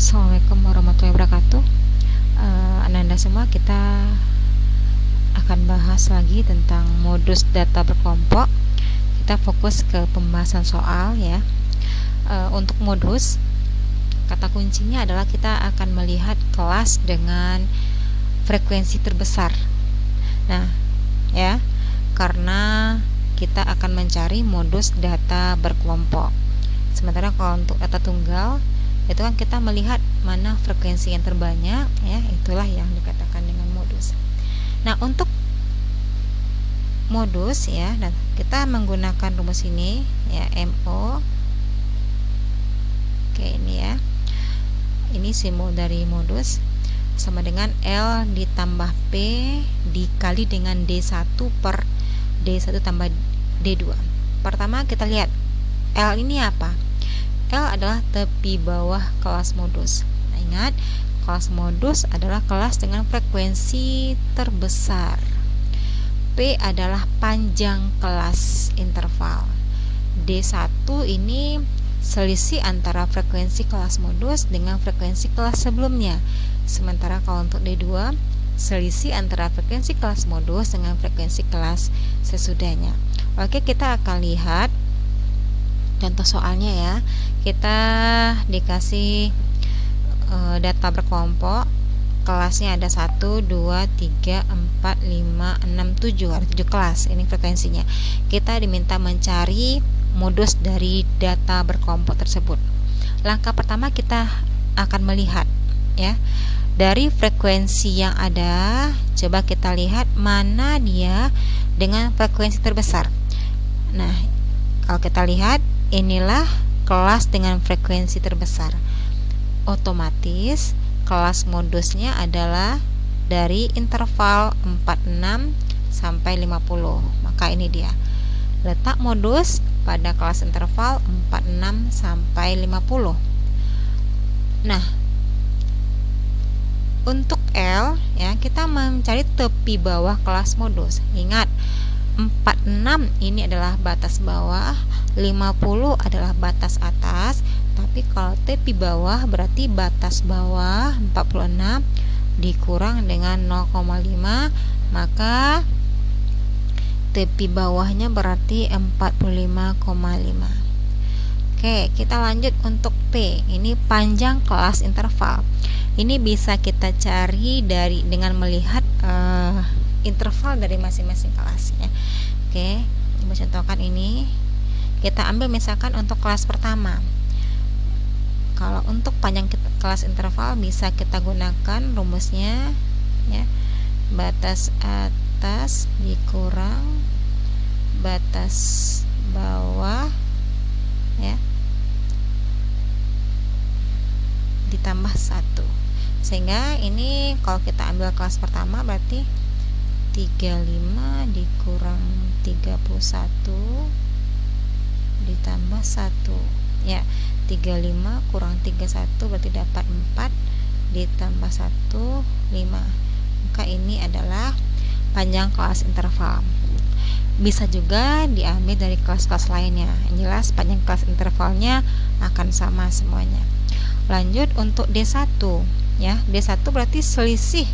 Assalamualaikum warahmatullahi wabarakatuh. Ananda semua, kita akan bahas lagi tentang modus data berkelompok. Kita fokus ke pembahasan soal ya. Untuk modus, kata kuncinya adalah kita akan melihat kelas dengan frekuensi terbesar. Nah, ya, karena kita akan mencari modus data berkelompok. Sementara kalau untuk data tunggal, itu kan kita melihat mana frekuensi yang terbanyak, ya, itulah yang dikatakan dengan modus. Nah, untuk modus ya, dan kita menggunakan rumus ini ya, MO. Oke, ini ya. Ini simbol dari modus sama dengan L ditambah P dikali dengan D1 per D1 tambah D2. Pertama kita lihat L ini apa? L adalah tepi bawah kelas modus. Nah, ingat, kelas modus adalah kelas dengan frekuensi terbesar. P adalah panjang kelas interval. D1 ini selisih antara frekuensi kelas modus dengan frekuensi kelas sebelumnya. Sementara kalau untuk D2, selisih antara frekuensi kelas modus dengan frekuensi kelas sesudahnya. Oke, kita akan lihat contoh soalnya ya. Kita dikasih data berkelompok, kelasnya ada 1, 2, 3, 4, 5, 6, 7, ada 7 kelas. Ini frekuensinya. Kita diminta mencari modus dari data berkelompok tersebut. Langkah pertama kita akan melihat ya, dari frekuensi yang ada, coba kita lihat mana dia dengan frekuensi terbesar. Nah, kalau kita lihat, inilah kelas dengan frekuensi terbesar. Otomatis kelas modusnya adalah dari interval 46 sampai 50. Maka ini dia. Letak modus pada kelas interval 46 sampai 50. Nah, untuk L ya, kita mencari tepi bawah kelas modus. Ingat, 46 ini adalah batas bawah, 50 adalah batas atas, tapi kalau tepi bawah berarti batas bawah 46 dikurang dengan 0,5, maka tepi bawahnya berarti 45,5. Oke, kita lanjut untuk P. Ini panjang kelas interval. Ini bisa kita cari dengan melihat interval dari masing-masing kelasnya. Oke, coba contohkan ini. Kita ambil misalkan untuk kelas pertama. Kalau untuk panjang kelas interval bisa kita gunakan rumusnya ya. Batas atas dikurang batas bawah ya, ditambah 1. Sehingga ini kalau kita ambil kelas pertama berarti 35 dikurang 31 ditambah 1 ya, 35 kurang 31 berarti dapat 4 ditambah 1, 5. Maka ini adalah panjang kelas interval. Bisa juga diambil dari kelas-kelas lainnya. Yang jelas panjang kelas intervalnya akan sama semuanya. Lanjut untuk D1 ya. D1 berarti selisih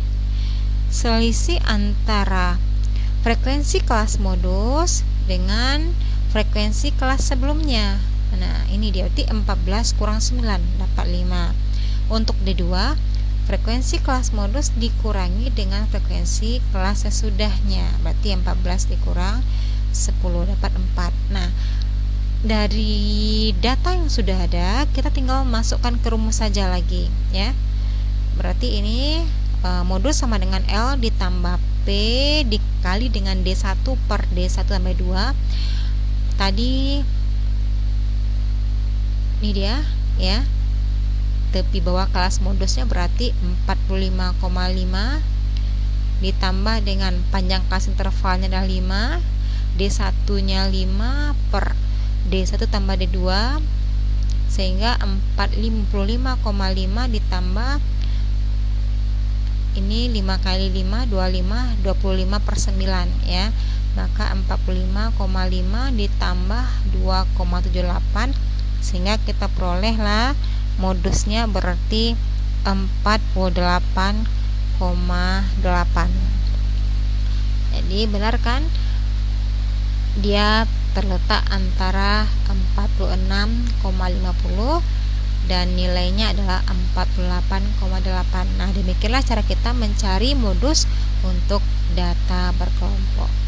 antara frekuensi kelas modus dengan frekuensi kelas sebelumnya. Nah, ini dia, berarti 14 kurang 9 dapat 5. Untuk D2, frekuensi kelas modus dikurangi dengan frekuensi kelas sesudahnya, berarti 14 dikurang 10 dapat 4. Nah, dari data yang sudah ada, kita tinggal masukkan ke rumus saja lagi ya. Berarti ini modus sama dengan L ditambah P dikali dengan D1 per D1 tambah 2. Tadi ini dia ya, tepi bawah kelas modusnya berarti 45,5 ditambah dengan panjang kelas intervalnya adalah 5, D1 nya 5 per D1 tambah D2, sehingga 45,5 ditambah ini 5 kali 5 25, 25 per 9 ya, maka 45,5 ditambah 2,78, sehingga kita perolehlah modusnya berarti 48,8. Jadi benar kan? Dia terletak antara 46,50 dan nilainya adalah 48,8. Nah, demikianlah cara kita mencari modus untuk data berkelompok.